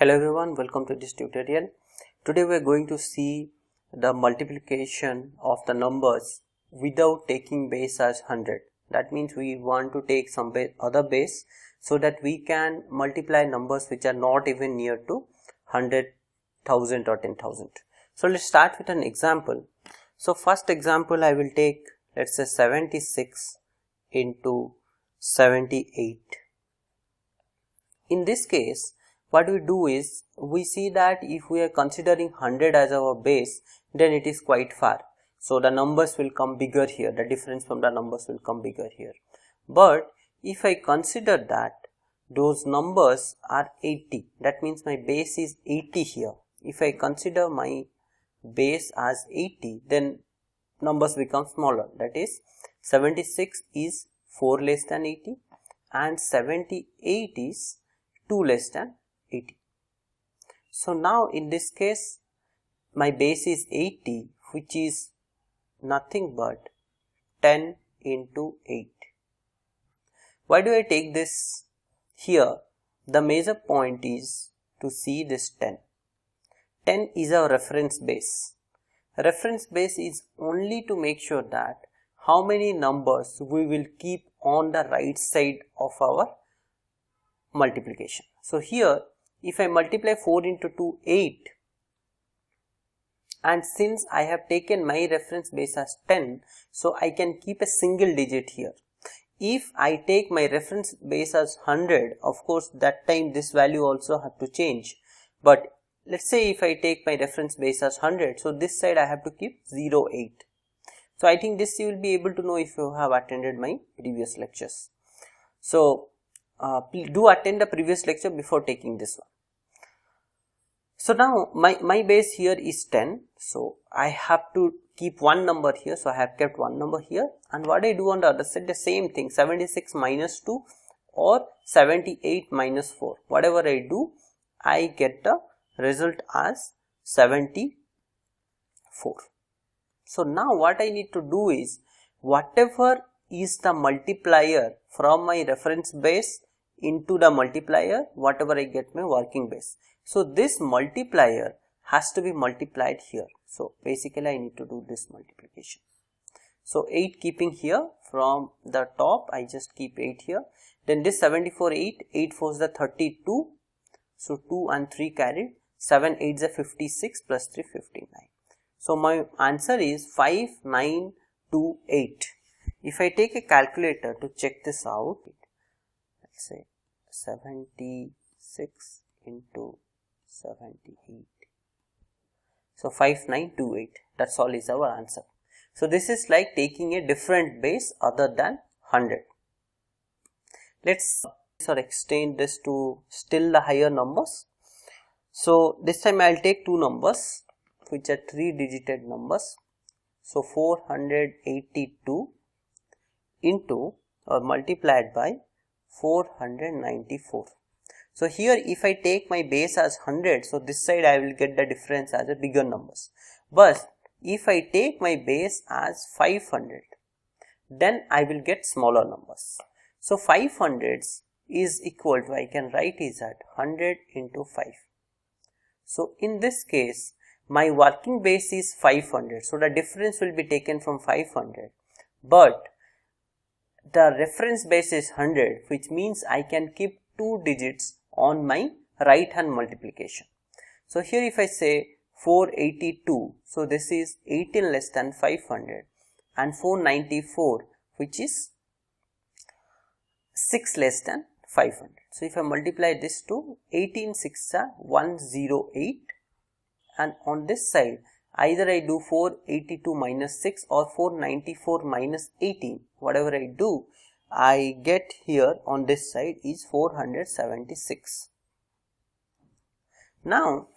Hello everyone, welcome to this tutorial. Today we are going to see the multiplication of the numbers without taking base as 100. That means we want to take some other base so that we can multiply numbers which are not even near to 100,000 or 10,000. So let's start with an example. So first example I will take, let's say 76 into 78. In this case, what we do is, we see that if we are considering 100 as our base, then it is quite far. So the numbers will come bigger here, the difference from the numbers will come bigger here. But if I consider that those numbers are 80, that means my base is 80 here. If I consider my base as 80, then numbers become smaller. That is, 76 is 4 less than 80 and 78 is 2 less than 80. So now in this case my base is 80, which is nothing but 10 into 8. Why do I take this here? The major point is to see this 10. 10 is our reference base. Reference base is only to make sure that how many numbers we will keep on the right side of our multiplication. So here, if I multiply 4 into 2, 8, and since I have taken my reference base as 10, so I can keep a single digit here. If I take my reference base as 100, of course that time this value also have to change. But let's say if I take my reference base as 100, so this side I have to keep 0, 8. So I think this you will be able to know if you have attended my previous lectures. So please do attend the previous lecture before taking this one. So now my base here is 10, so I have to keep one number here, so I have kept one number here, and what I do on the other side, the same thing, 76 minus 2 or 78 minus 4, whatever I do, I get the result as 74. So now what I need to do is, whatever is the multiplier from my reference base into the multiplier, whatever I get my working base. So this multiplier has to be multiplied here. So basically I need to do this multiplication. So 8 keeping here from the top, I just keep 8 here. Then this 74, 8 4 is the 32. So 2 and 3 carried. 7 8 is a 56 plus 3 59. So my answer is 5928. If I take a calculator to check this out, let's say 76 into 78. So 5928. That's all is our answer. So this is like taking a different base other than 100. Let's extend this to still the higher numbers. So this time I will take two numbers which are 3-digit numbers. So 482 into or multiplied by 494. So here if I take my base as 100, so this side I will get the difference as a bigger numbers. But if I take my base as 500, then I will get smaller numbers. So 500 is equal to, I can write is at 100 into 5. So in this case, my working base is 500. So the difference will be taken from 500. But the reference base is 100, which means I can keep 2 digits on my right hand multiplication. So here if I say 482, so this is 18 less than 500, and 494, which is 6 less than 500. So if I multiply this to 18 6 are 108, and on this side either I do 482 minus 6 or 494 minus 18, whatever I do, I get here on this side is 476. Now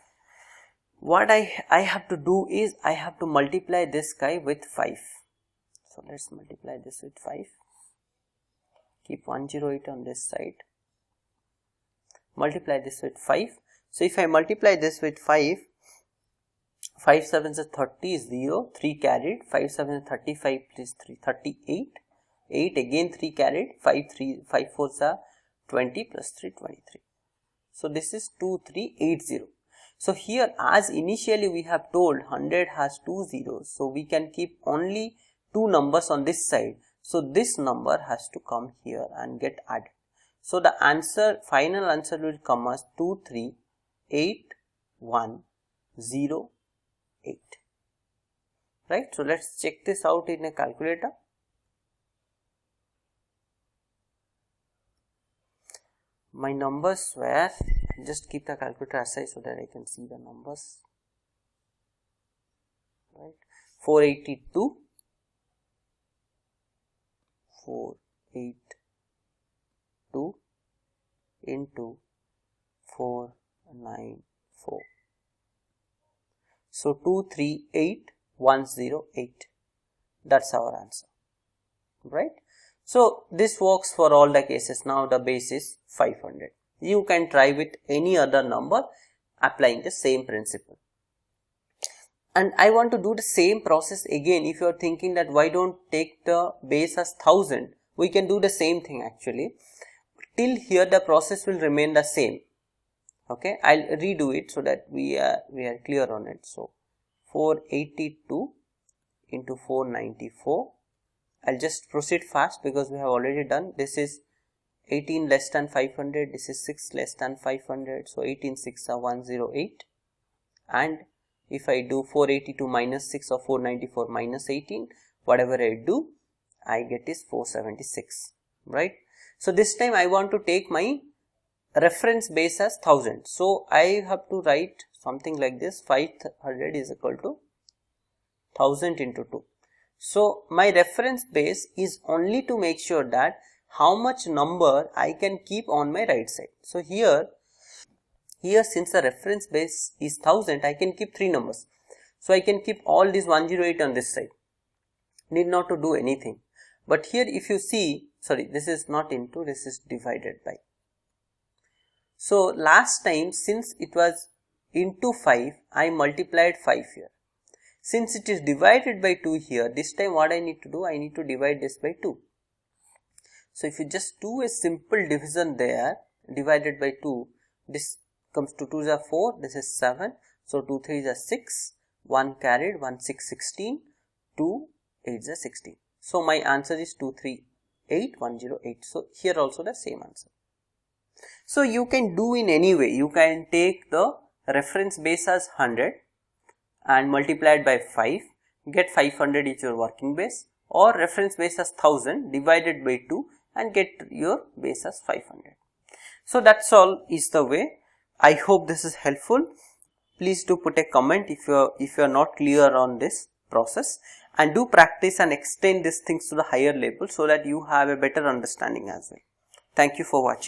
what I have to do is, I have to multiply this guy with 5. So let's multiply this with 5. Keep 108 on this side. Multiply this with 5. So if I multiply this with 5, 5 7s are 30 is 0, 3 carried, 5 7 is 35 plus 3, 38. 8 again 3 carried, 5 4s are 20 plus 3 23. So this is 2380. So here, as initially we have told 100 has 2 zeros, so we can keep only 2 numbers on this side. So this number has to come here and get added. So the answer, final answer will come as 238108. Right? So let's check this out in a calculator. My numbers were, just keep the calculator aside so that I can see the numbers. Right? 482 into 494. So 238108. That's our answer. Right? So this works for all the cases. Now the base is 500. You can try with any other number applying the same principle. And I want to do the same process again. If you are thinking that why don't take the base as 1000, we can do the same thing actually. Till here the process will remain the same. Okay, I'll redo it so that we are clear on it. So 482 into 494. I'll just proceed fast because we have already done. This is 18 less than 500. This is 6 less than 500. So 18 6 are 108. And if I do 482 minus 6 or 494 minus 18, whatever I do, I get is 476. Right? So this time I want to take my reference base as 1000. So I have to write something like this. 500 is equal to 1000 into 2. So my reference base is only to make sure that how much number I can keep on my right side. So here since the reference base is 1000, I can keep 3 numbers. So I can keep all these 108 on this side. Need not to do anything. But here if you see, sorry, this is not into, this is divided by. So last time since it was into 5, I multiplied 5 here. Since it is divided by 2 here, this time what I need to do, I need to divide this by 2. So if you just do a simple division there, divided by 2, this comes to 2 is a 4, this is 7, so 2 3 is a 6, 1 carried, 1 6 16, 2 8 is a 16. So my answer is 238108. So here also the same answer. So you can do in any way. You can take the reference base as 100 and multiplied by 5, get 500 is your working base, or reference base as 1000 divided by 2 and get your base as 500. So that's all is the way. I hope this is helpful. Please do put a comment if you are not clear on this process, and do practice and extend these things to the higher level so that you have a better understanding as well. Thank you for watching.